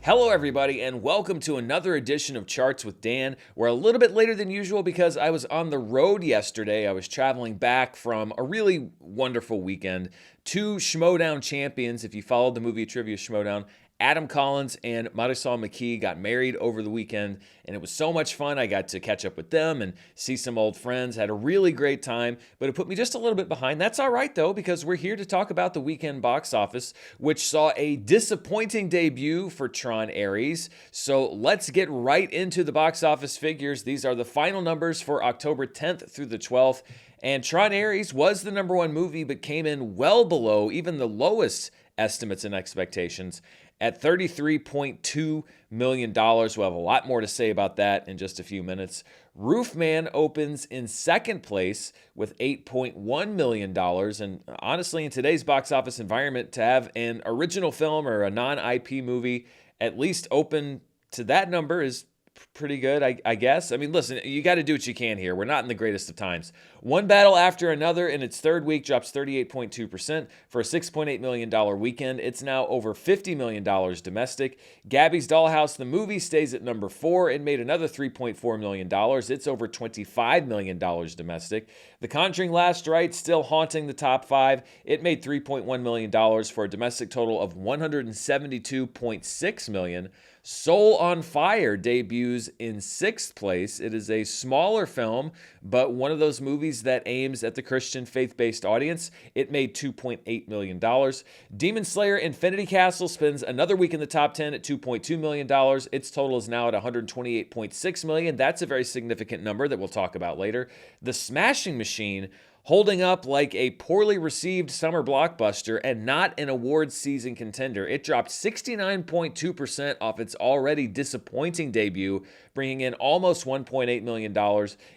Hello, everybody, and welcome to another edition of Charts with Dan. We're a little bit later than usual because I was on the road yesterday. I was traveling back from a really wonderful weekend. Two Schmodown champions, if you followed the movie Trivia Schmodown, Adam Collins and Marisol McKee got married over the weekend, and it was so much fun. I got to catch up with them and see some old friends. Had a really great time, but it put me just a little bit behind. That's all right, though, because we're here to talk about the weekend box office, which saw a disappointing debut for Tron Ares. So let's get right into the box office figures. These are the final numbers for October 10th through the 12th. And Tron Ares was the number one movie, but came in well below even the lowest estimates and expectations at $33.2 million. We'll have a lot more to say about that in just a few minutes. Roofman opens in second place with $8.1 million. And honestly, in today's box office environment, to have an original film or a non-IP movie at least open to that number is pretty good, I guess. I mean, listen, you got to do what you can here. We're not in the greatest of times. One Battle After Another in its third week drops 38.2% for a $6.8 million weekend. It's now over $50 million domestic. Gabby's Dollhouse, the movie, stays at number 4 and made another $3.4 million. It's over $25 million domestic. The Conjuring Last Rite still haunting the top 5. It made $3.1 million for a domestic total of $172.6 million. Soul on Fire debuts in 6th place. It is a smaller film, but one of those movies that aims at the Christian faith-based audience. It made $2.8 million. Demon Slayer Infinity Castle spends another week in the top 10 at $2.2 million. Its total is now at $128.6 million. That's a very significant number that we'll talk about later. The Smashing Machine holding up like a poorly received summer blockbuster and not an awards season contender. It dropped 69.2% off its already disappointing debut, bringing in almost $1.8 million.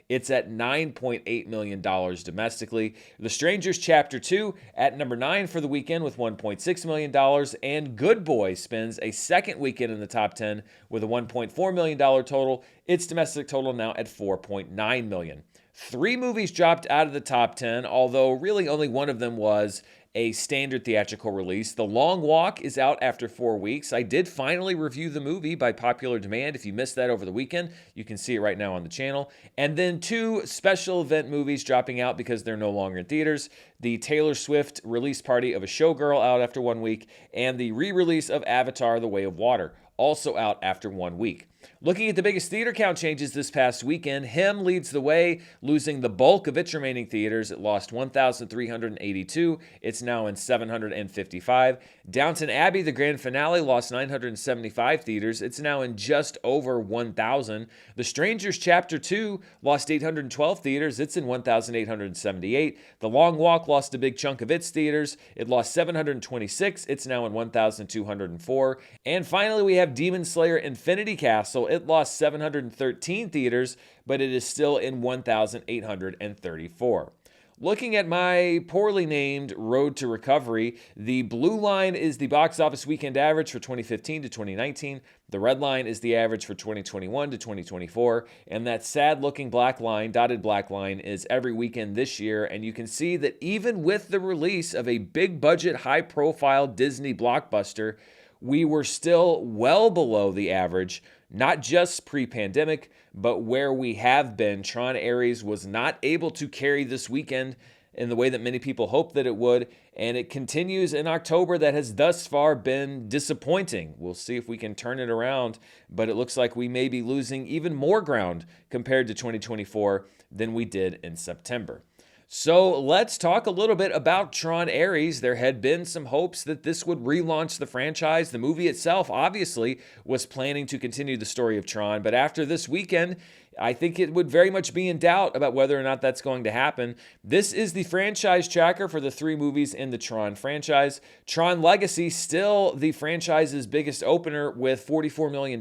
It's at $9.8 million domestically. The Strangers Chapter 2 at number 9 for the weekend with $1.6 million. And Good Boy spends a second weekend in the top 10 with a $1.4 million total. Its domestic total now at $4.9 million. 3 movies dropped out of the top 10, although really only one of them was a standard theatrical release. The Long Walk is out after 4 weeks. I did finally review the movie by popular demand. If you missed that over the weekend, you can see it right now on the channel. And then 2 special event movies dropping out because they're no longer in theaters. The Taylor Swift release party of a Showgirl out after 1 week, and the re-release of Avatar: The Way of Water, also out after 1 week. Looking at the biggest theater count changes this past weekend, Him leads the way, losing the bulk of its remaining theaters. It lost 1,382. It's now in 755. Downton Abbey, the grand finale, lost 975 theaters. It's now in just over 1,000. The Strangers Chapter 2 lost 812 theaters. It's in 1,878. The Long Walk lost a big chunk of its theaters. It lost 726. It's now in 1,204. And finally, we have Demon Slayer Infinity Castle. It lost 713 theaters, but it is still in 1,834. Looking at my poorly named Road to Recovery, the blue line is the box office weekend average for 2015 to 2019. The red line is the average for 2021 to 2024. And that sad-looking black line, dotted black line, is every weekend this year. And you can see that even with the release of a big-budget, high-profile Disney blockbuster, we were still well below the average, not just pre-pandemic, but where we have been. Tron Ares was not able to carry this weekend in the way that many people hoped that it would, and it continues in October that has thus far been disappointing. We'll see if we can turn it around, but it looks like we may be losing even more ground compared to 2024 than we did in September. So let's talk a little bit about Tron Ares. There had been some hopes that this would relaunch the franchise. The movie itself, obviously, was planning to continue the story of Tron, but after this weekend, I think it would very much be in doubt about whether or not that's going to happen. This is the franchise tracker for the 3 movies in the Tron franchise. Tron Legacy, still the franchise's biggest opener with $44 million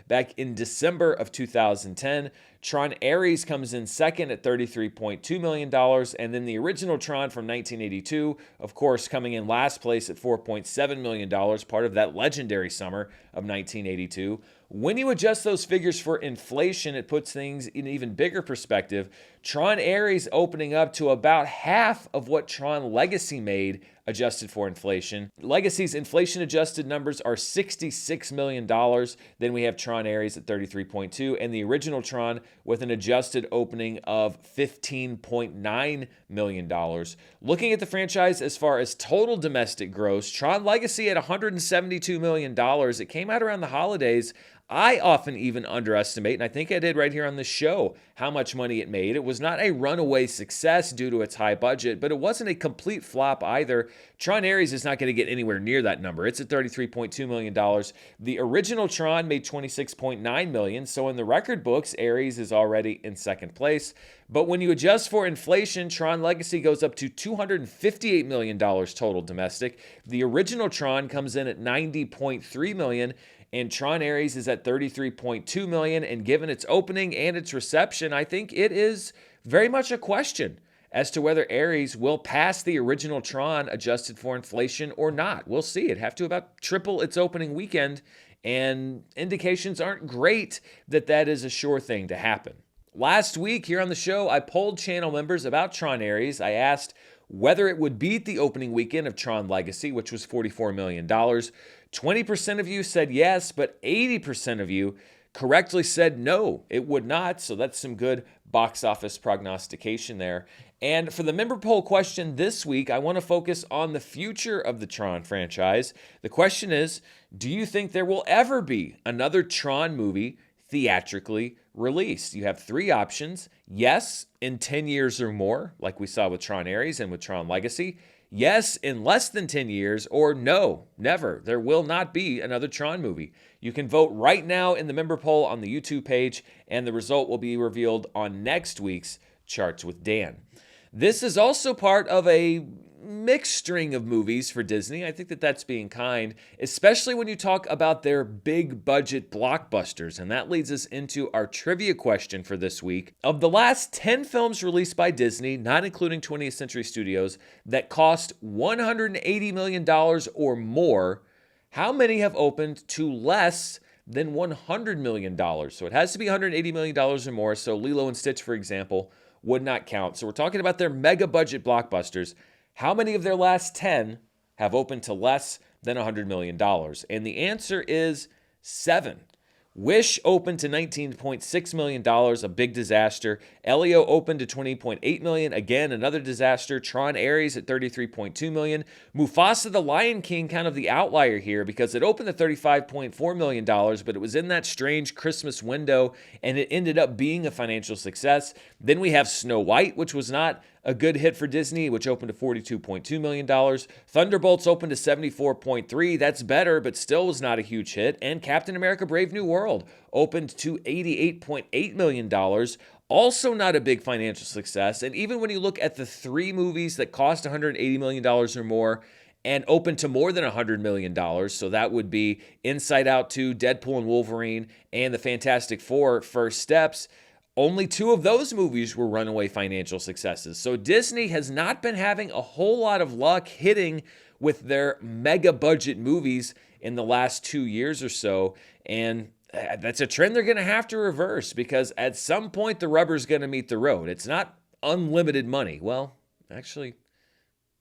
back in December of 2010. Tron Ares comes in second at $33.2 million, and then the original Tron from 1982, of course, coming in last place at $4.7 million, part of that legendary summer of 1982. When you adjust those figures for inflation, it puts things in even bigger perspective. Tron Ares opening up to about half of what Tron Legacy made adjusted for inflation. Legacy's inflation-adjusted numbers are $66 million. Then we have Tron Ares at 33.2, and the original Tron with an adjusted opening of $15.9 million. Looking at the franchise as far as total domestic gross, Tron Legacy at $172 million. It came out around the holidays. I often even underestimate, and I think I did right here on the show, how much money it made. It was not a runaway success due to its high budget, but it wasn't a complete flop either. Tron Ares is not going to get anywhere near that number. It's at $33.2 million. The original Tron made $26.9 million, so in the record books, Ares is already in second place. But when you adjust for inflation, Tron Legacy goes up to $258 million total domestic. The original Tron comes in at $90.3 million. And Tron Ares is at $33.2 million, and given its opening and its reception, I think it is very much a question as to whether Ares will pass the original Tron adjusted for inflation or not. We'll see. It'd have to about triple its opening weekend, and indications aren't great that that is a sure thing to happen. Last week here on the show, I polled channel members about Tron Ares. I asked whether it would beat the opening weekend of Tron Legacy, which was $44 million. 20% of you said yes, but 80% of you correctly said no, it would not. So that's some good box office prognostication there. And for the member poll question this week, I want to focus on the future of the Tron franchise. The question is, do you think there will ever be another Tron movie theatrically released? You have three options. Yes, in 10 years or more, like we saw with Tron Ares and with Tron Legacy. Yes, in less than 10 years, or no, never. There will not be another Tron movie. You can vote right now in the member poll on the YouTube page, and the result will be revealed on next week's Charts with Dan. This is also part of a mixed string of movies for Disney. I think that that's being kind, especially when you talk about their big budget blockbusters. And that leads us into our trivia question for this week. Of the last 10 films released by Disney, not including 20th Century Studios, that cost $180 million or more, how many have opened to less than $100 million? So it has to be $180 million or more. So Lilo and Stitch, for example, would not count. So we're talking about their mega budget blockbusters. How many of their last 10 have opened to less than $100 million? And the answer is 7. Wish opened to $19.6 million, a big disaster. Elio opened to $20.8 million, again, another disaster. Tron Ares at $33.2 million. Mufasa the Lion King, kind of the outlier here because it opened to $35.4 million, but it was in that strange Christmas window and it ended up being a financial success. Then we have Snow White, which was not a good hit for Disney, which opened to $42.2 million. Thunderbolts opened to $74.3 million. That's better, but still was not a huge hit. And Captain America Brave New World opened to $88.8 million. Also not a big financial success. And even when you look at the three movies that cost $180 million or more and opened to more than $100 million, so that would be Inside Out 2, Deadpool and Wolverine, and The Fantastic Four, First Steps, only 2 of those movies were runaway financial successes. So Disney has not been having a whole lot of luck hitting with their mega budget movies in the last 2 years or so. And that's a trend they're going to have to reverse because at some point the rubber's going to meet the road. It's not unlimited money. Well, actually,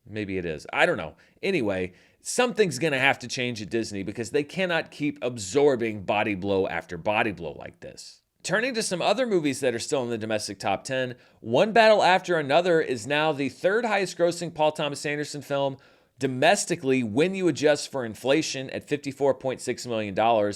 maybe it is. I don't know. Anyway, something's going to have to change at Disney because they cannot keep absorbing body blow after body blow like this. Turning to some other movies that are still in the domestic top 10, One Battle After Another is now the third highest grossing Paul Thomas Anderson film domestically when you adjust for inflation at $54.6 million.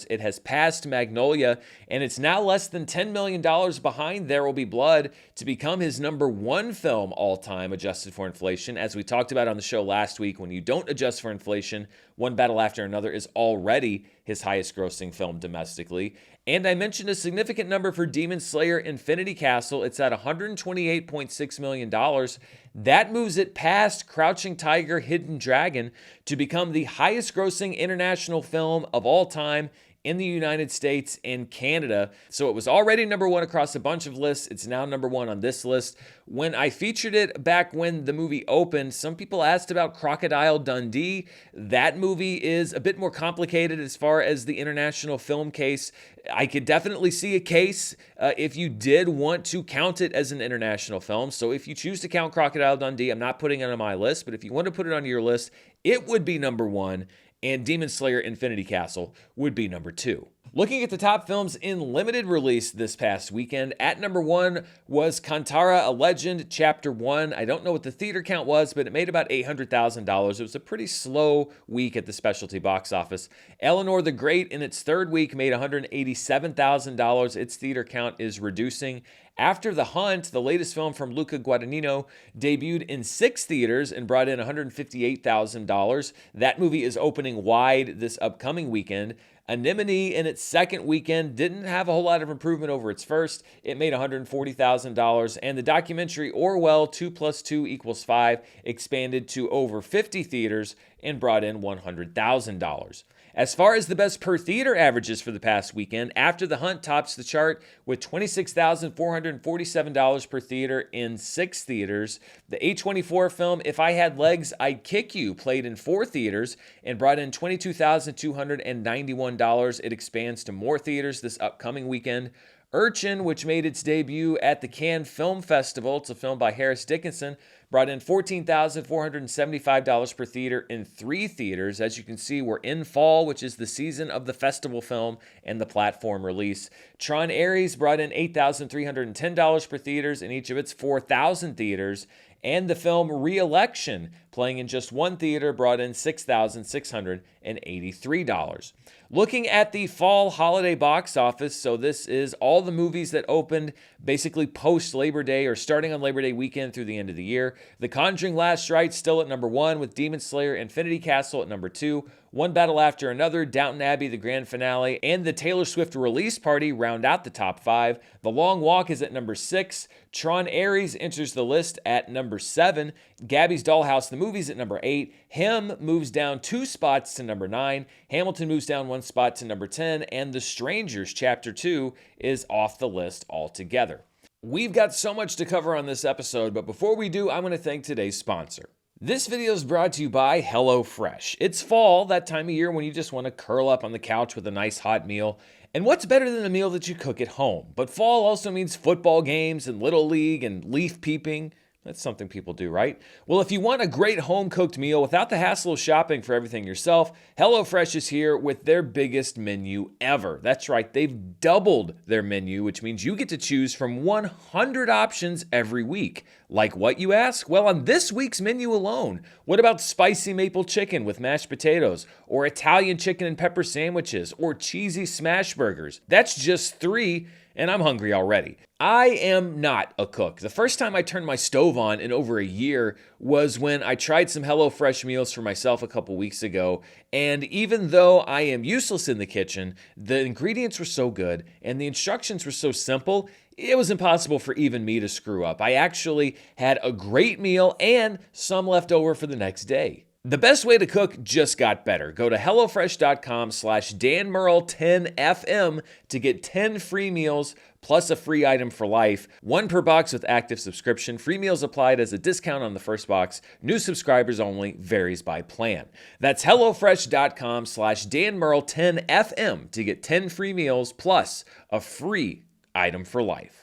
It has passed Magnolia, and it's now less than $10 million behind There Will Be Blood to become his number 1 film all time adjusted for inflation. As we talked about on the show last week, when you don't adjust for inflation, One Battle After Another is already his highest grossing film domestically. And I mentioned a significant number for Demon Slayer Infinity Castle. It's at $128.6 million. That moves it past Crouching Tiger, Hidden Dragon to become the highest grossing international film of all time in the United States and Canada. So it was already number one across a bunch of lists. It's now number one on this list. When I featured it back when the movie opened, some people asked about Crocodile Dundee. That movie is a bit more complicated as far as the international film case. I could definitely see a case if you did want to count it as an international film. So if you choose to count Crocodile Dundee, I'm not putting it on my list, but if you want to put it on your list, it would be number one, and Demon Slayer Infinity Castle would be number two. Looking at the top films in limited release this past weekend, at number one was Kantara, A Legend, Chapter 1. I don't know what the theater count was, but it made about $800,000. It was a pretty slow week at the specialty box office. Eleanor the Great, in its third week, made $187,000. Its theater count is reducing. After the Hunt, the latest film from Luca Guadagnino, debuted in 6 theaters and brought in $158,000. That movie is opening wide this upcoming weekend. Anemone, in its second weekend, didn't have a whole lot of improvement over its first. It made $140,000, and the documentary Orwell 2 + 2 = 5 expanded to over 50 theaters and brought in $100,000. As far as the best per theater averages for the past weekend, After the Hunt tops the chart with $26,447 per theater in 6 theaters. The A24 film If I Had Legs, I'd Kick You played in 4 theaters and brought in $22,291. It expands to more theaters this upcoming weekend. Urchin, which made its debut at the Cannes Film Festival, it's a film by Harris Dickinson, brought in $14,475 per theater in 3 theaters. As you can see, we're in fall, which is the season of the festival film and the platform release. Tron Ares brought in $8,310 per theaters in each of its 4,000 theaters. And the film Re-Election, playing in just 1 theater, brought in $6,683. Looking at the fall holiday box office, so this is all the movies that opened basically post-Labor Day or starting on Labor Day weekend through the end of the year. The Conjuring Last Rite still at number 1, with Demon Slayer Infinity Castle at number 2. One Battle After Another, Downton Abbey, the grand finale, and the Taylor Swift release party round out the top 5. The Long Walk is at number 6. Tron Ares enters the list at number 7. Gabby's Dollhouse, the movie's at number 8. Him moves down 2 spots to number 9. Hamilton moves down 1 spot to number 10. And The Strangers, Chapter 2, is off the list altogether. We've got so much to cover on this episode, but before we do, I'm going to thank today's sponsor. This video is brought to you by HelloFresh. It's fall, that time of year when you just want to curl up on the couch with a nice hot meal. And what's better than a meal that you cook at home? But fall also means football games and Little League and leaf peeping. That's something people do, right? Well, if you want a great home-cooked meal without the hassle of shopping for everything yourself, HelloFresh is here with their biggest menu ever. That's right, they've doubled their menu, which means you get to choose from 100 options every week. Like what, you ask? Well, on this week's menu alone, what about spicy maple chicken with mashed potatoes, or Italian chicken and pepper sandwiches, or cheesy smash burgers? That's just 3, and I'm hungry already. I am not a cook. The first time I turned my stove on in over a year was when I tried some HelloFresh meals for myself a couple weeks ago. And even though I am useless in the kitchen, the ingredients were so good and the instructions were so simple, it was impossible for even me to screw up. I actually had a great meal and some left over for the next day. The best way to cook just got better. Go to HelloFresh.com/DanMurrell10FM to get 10 free meals plus a free item for life. 1 per box with active subscription. Free meals applied as a discount on the first box. New subscribers only. Varies by plan. That's HelloFresh.com/DanMurrell10FM to get 10 free meals plus a free item for life.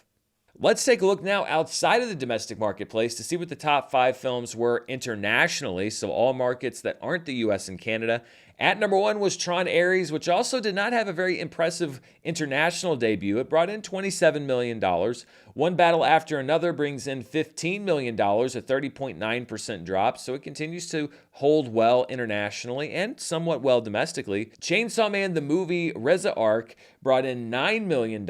Let's take a look now outside of the domestic marketplace to see what the top 5 films were internationally, so all markets that aren't the US and Canada. At number 1 was Tron Ares, which also did not have a very impressive international debut. It brought in $27 million. One Battle After Another brings in $15 million, a 30.9% drop, so it continues to hold well internationally and somewhat well domestically. Chainsaw Man, the movie, Reza Arc, brought in $9 million,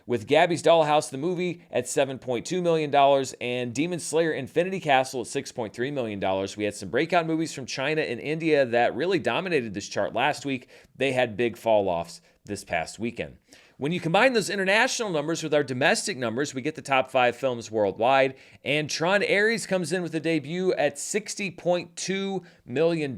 with Gabby's Dollhouse, the movie, at $7.2 million, and Demon Slayer Infinity Castle at $6.3 million. We had some breakout movies from China and India that really dominated this chart last week. They had big fall-offs this past weekend. When you combine those international numbers with our domestic numbers, we get the top 5 films worldwide, and Tron Ares comes in with a debut at $60.2 million.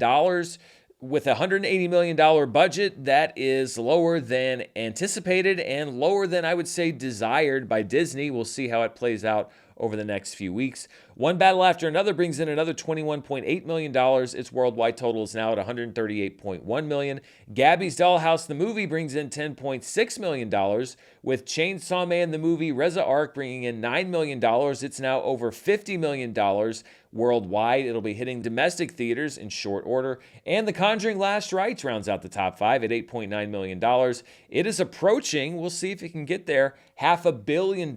With a $180 million budget, that is lower than anticipated and lower than I would say desired by Disney. We'll see how it plays out over the next few weeks. One Battle After Another brings in another $21.8 million. Its worldwide total is now at $138.1 million. Gabby's Dollhouse, the movie, brings in $10.6 million, with Chainsaw Man, the movie, Reza Arc, bringing in $9 million. It's now over $50 million worldwide. It'll be hitting domestic theaters in short order. And The Conjuring Last Rites rounds out the top 5 at $8.9 million. It is approaching, we'll see if it can get there, $500 million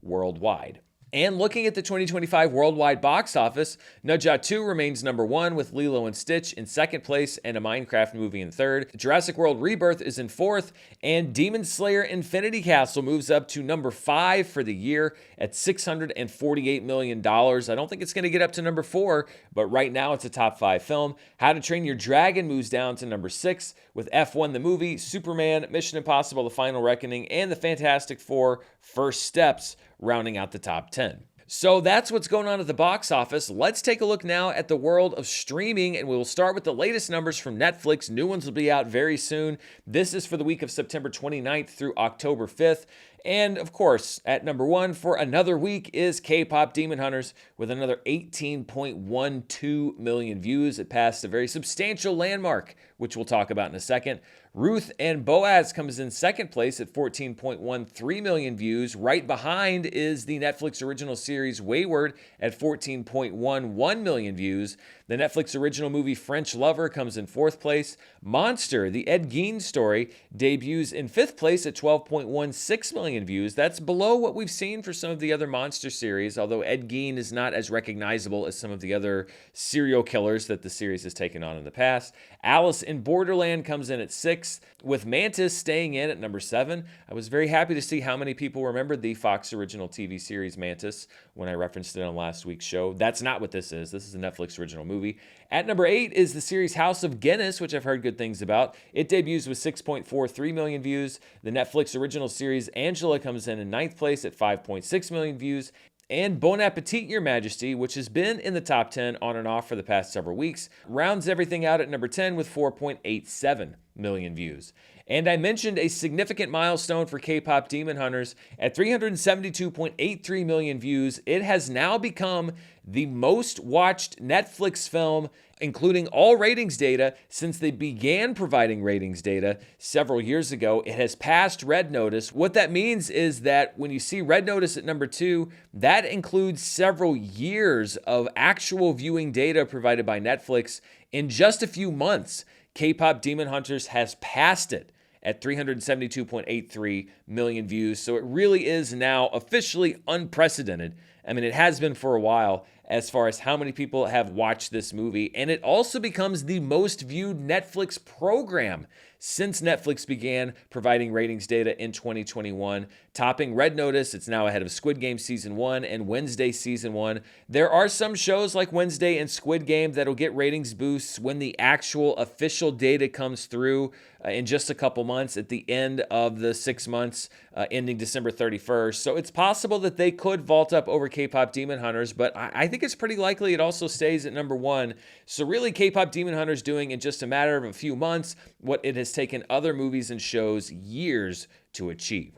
worldwide. And looking at the 2025 worldwide box office, Nudge Out 2 remains number 1 with Lilo and Stitch in second place and a Minecraft movie in third. Jurassic World Rebirth is in fourth, and Demon Slayer Infinity Castle moves up to number 5 for the year at $648 million. I don't think it's going to get up to number 4, but right now it's a top 5 film. How to Train Your Dragon moves down to number 6 with F1 the movie, Superman, Mission Impossible The Final Reckoning, and The Fantastic Four First Steps rounding out the top 10. So that's what's going on at the box office. Let's take a look now at the world of streaming, and we will start with the latest numbers from Netflix. New ones will be out very soon. This is for the week of September 29th through October 5th. And of course, at number 1 for another week is K-Pop Demon Hunters with another 18.12 million views. It passed a very substantial landmark, which we'll talk about in a second. Ruth and Boaz comes in second place at 14.13 million views. Right behind is the Netflix original series Wayward at 14.11 million views. The Netflix original movie French Lover comes in fourth place. Monster, the Ed Gein story, debuts in fifth place at 12.16 million views. That's below what we've seen for some of the other Monster series, although Ed Gein is not as recognizable as some of the other serial killers that the series has taken on in the past. Alice in Borderland comes in at 6th, with Mantis staying in at number 7. I was very happy to see how many people remembered the Fox original TV series Mantis when I referenced it on last week's show. That's not what this is. This is a Netflix original movie. At number 8 is the series House of Guinness, which I've heard good things about. It debuts with 6.43 million views. The Netflix original series Angela comes in ninth place at 5.6 million views. And Bon Appetit, Your Majesty, which has been in the top 10 on and off for the past several weeks, rounds everything out at number 10 with 4.87 million views. And I mentioned a significant milestone for K-Pop Demon Hunters. At 372.83 million views, it has now become the most watched Netflix film, including all ratings data, since they began providing ratings data several years ago. It has passed Red Notice. What that means is that when you see Red Notice at number 2, that includes several years of actual viewing data provided by Netflix. In just a few months, K-Pop Demon Hunters has passed it at 372.83 million views. So it really is now officially unprecedented. I mean, it has been for a while as far as how many people have watched this movie. And it also becomes the most viewed Netflix program since Netflix began providing ratings data in 2021. Topping Red Notice, it's now ahead of Squid Game Season 1 and Wednesday Season 1. There are some shows like Wednesday and Squid Game that'll get ratings boosts when the actual official data comes through in just a couple months at the end of the 6 months ending December 31st. So it's possible that they could vault up over K-Pop Demon Hunters, but I think it's pretty likely it also stays at number 1. So really, K-Pop Demon Hunters doing in just a matter of a few months what it has taken other movies and shows years to achieve.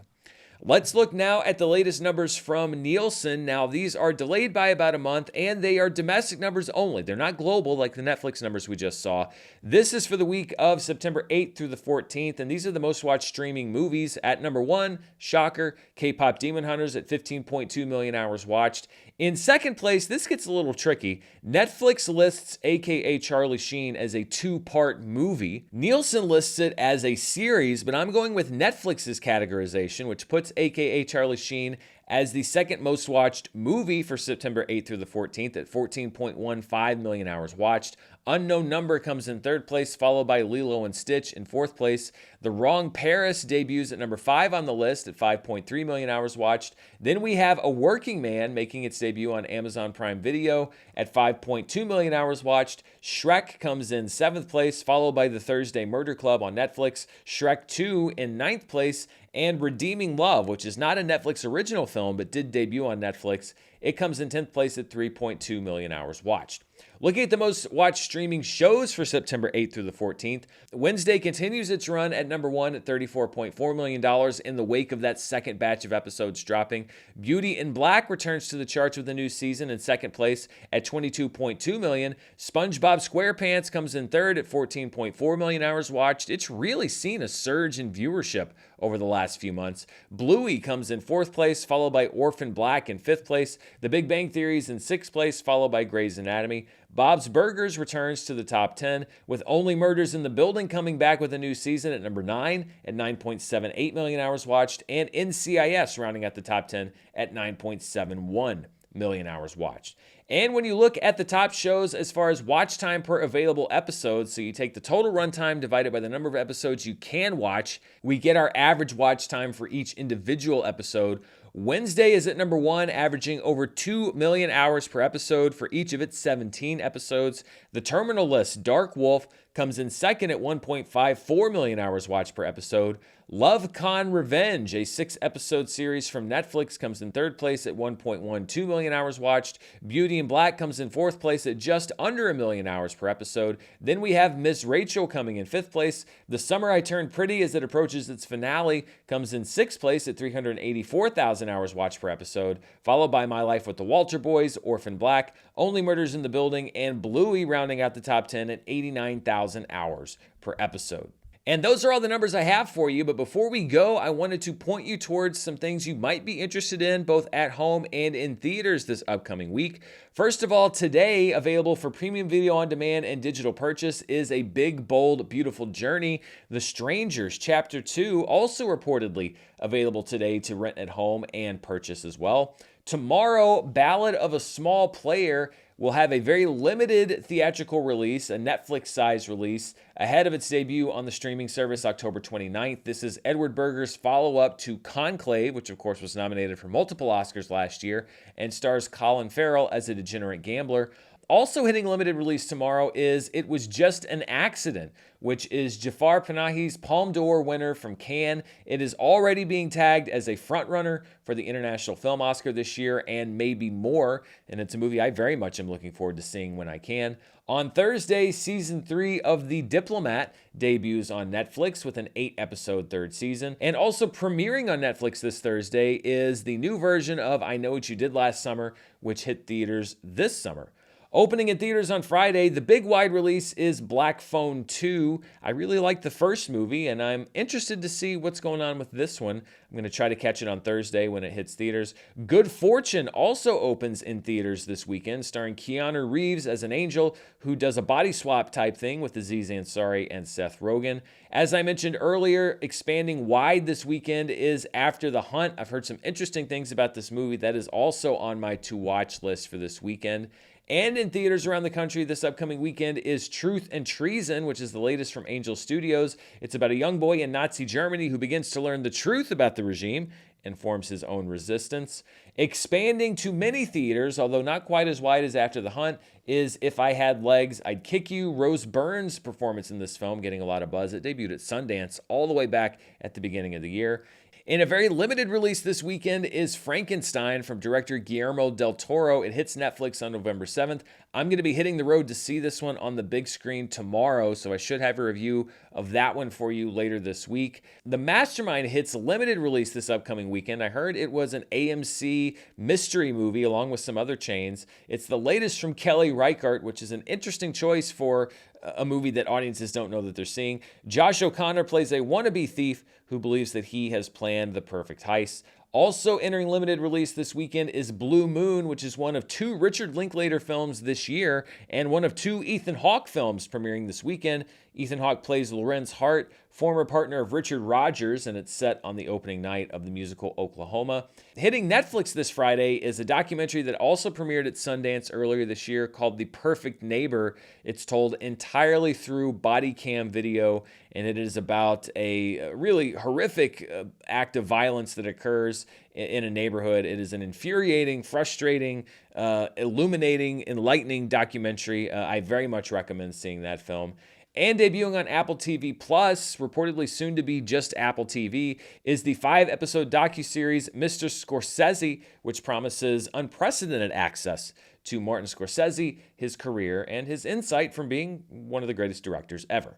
Let's look now at the latest numbers from Nielsen. Now, these are delayed by about a month, and they are domestic numbers only. They're not global like the Netflix numbers we just saw. This is for the week of September 8th through the 14th, and these are the most watched streaming movies. At number 1, shocker, K-Pop Demon Hunters at 15.2 million hours watched. In second place, this gets a little tricky. Netflix lists AKA Charlie Sheen as a 2-part movie. Nielsen lists it as a series, but I'm going with Netflix's categorization, which puts AKA Charlie Sheen as the second most watched movie for September 8th through the 14th at 14.15 million hours watched. Unknown Number comes in third place, followed by Lilo and Stitch in fourth place. The Wrong Paris debuts at number 5 on the list at 5.3 million hours watched. Then we have A Working Man making its debut on Amazon Prime Video at 5.2 million hours watched. Shrek comes in 7th place, followed by The Thursday Murder Club on Netflix. Shrek 2 in 9th place, and Redeeming Love, which is not a Netflix original film but did debut on Netflix. It comes in 10th place at 3.2 million hours watched. Looking at the most watched streaming shows for September 8th through the 14th, Wednesday continues its run at number one at $34.4 million in the wake of that second batch of episodes dropping. Beauty in Black returns to the charts with a new season in second place at $22.2 million. SpongeBob SquarePants comes in third at 14.4 million hours watched. It's really seen a surge in viewership over the last few months. Bluey comes in fourth place, followed by Orphan Black in fifth place. The Big Bang Theory is in sixth place, followed by Grey's Anatomy. Bob's Burgers returns to the top 10, with Only Murders in the Building coming back with a new season at number 9 at 9.78 million hours watched, and NCIS rounding out the top 10 at 9.71 million hours watched. And when you look at the top shows as far as watch time per available episode, so you take the total runtime divided by the number of episodes you can watch, we get our average watch time for each individual episode. Wednesday is at number one, averaging over 2 million hours per episode for each of its 17 episodes. The Terminal List, Dark Wolf, comes in second at 1.54 million hours watched per episode. Love Con Revenge, a 6-episode series from Netflix, comes in third place at 1.12 million hours watched. Beauty in Black comes in fourth place at just under 1 million hours per episode. Then we have Miss Rachel coming in fifth place. The Summer I Turned Pretty, as it approaches its finale, comes in sixth place at 384,000 hours watched per episode, followed by My Life with the Walter Boys, Orphan Black, Only Murders in the Building, and Bluey rounding out the top 10 at 89,000 hours per episode. And those are all the numbers I have for you, but before we go, I wanted to point you towards some things you might be interested in, both at home and in theaters this upcoming week. First of all, today, available for premium video on demand and digital purchase, is A Big, Bold, Beautiful Journey. The Strangers, Chapter 2, also reportedly available today to rent at home and purchase as well. Tomorrow, Ballad of a Small Player will have a very limited theatrical release, a Netflix-sized release, ahead of its debut on the streaming service October 29th. This is Edward Berger's follow-up to Conclave, which of course was nominated for multiple Oscars last year, and stars Colin Farrell as a degenerate gambler. Also hitting limited release tomorrow is It Was Just an Accident, which is Jafar Panahi's Palme d'Or winner from Cannes. It is already being tagged as a frontrunner for the International Film Oscar this year and maybe more, and it's a movie I very much am looking forward to seeing when I can. On Thursday, Season 3 of The Diplomat debuts on Netflix with an 8-episode third season. And also premiering on Netflix this Thursday is the new version of I Know What You Did Last Summer, which hit theaters this summer. Opening in theaters on Friday, the big wide release is Black Phone 2. I really liked the first movie, and I'm interested to see what's going on with this one. I'm going to try to catch it on Thursday when it hits theaters. Good Fortune also opens in theaters this weekend, starring Keanu Reeves as an angel who does a body swap type thing with Aziz Ansari and Seth Rogen. As I mentioned earlier, expanding wide this weekend is After the Hunt. I've heard some interesting things about this movie that is also on my to-watch list for this weekend. And in theaters around the country this upcoming weekend is Truth and Treason, which is the latest from Angel Studios. It's about a young boy in Nazi Germany who begins to learn the truth about the regime and forms his own resistance. Expanding to many theaters, although not quite as wide as After the Hunt, is If I Had Legs, I'd Kick You. Rose Byrne's performance in this film getting a lot of buzz. It debuted at Sundance all the way back at the beginning of the year. In a very limited release this weekend is Frankenstein from director Guillermo del Toro. It hits Netflix on November 7th. I'm going to be hitting the road to see this one on the big screen tomorrow, so I should have a review of that one for you later this week. The Mastermind hits limited release this upcoming weekend. I heard it was an AMC mystery movie along with some other chains. It's the latest from Kelly Reichardt, which is an interesting choice for a movie that audiences don't know that they're seeing. Josh O'Connor plays a wannabe thief who believes that he has planned the perfect heist. Also entering limited release this weekend is Blue Moon, which is one of 2 Richard Linklater films this year and one of 2 Ethan Hawke films premiering this weekend. Ethan Hawke plays Lorenz Hart, former partner of Richard Rodgers, and it's set on the opening night of the musical Oklahoma. Hitting Netflix this Friday is a documentary that also premiered at Sundance earlier this year called The Perfect Neighbor. It's told entirely through body cam video, and it is about a really horrific act of violence that occurs in a neighborhood. It is an infuriating, frustrating, illuminating, enlightening documentary. I very much recommend seeing that film. And debuting on Apple TV Plus, reportedly soon to be just Apple TV, is the 5-episode docuseries Mr. Scorsese, which promises unprecedented access to Martin Scorsese, his career, and his insight from being one of the greatest directors ever.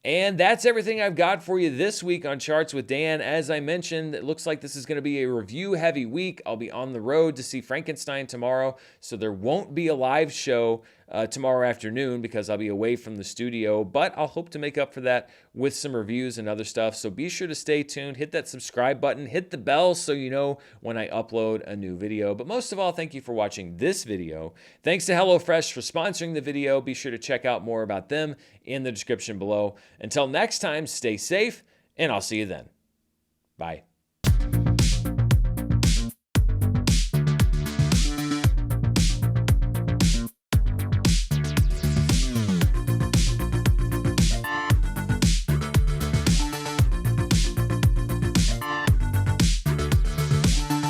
And that's everything I've got for you this week on Charts with Dan. As I mentioned, it looks like this is going to be a review-heavy week. I'll be on the road to see Frankenstein tomorrow, so there won't be a live show tomorrow afternoon because I'll be away from the studio, but I'll hope to make up for that with some reviews and other stuff. So be sure to stay tuned, hit that subscribe button, hit the bell so you know when I upload a new video. But most of all, thank you for watching this video. Thanks to HelloFresh for sponsoring the video. Be sure to check out more about them in the description below. Until next time, stay safe, and I'll see you then. Bye.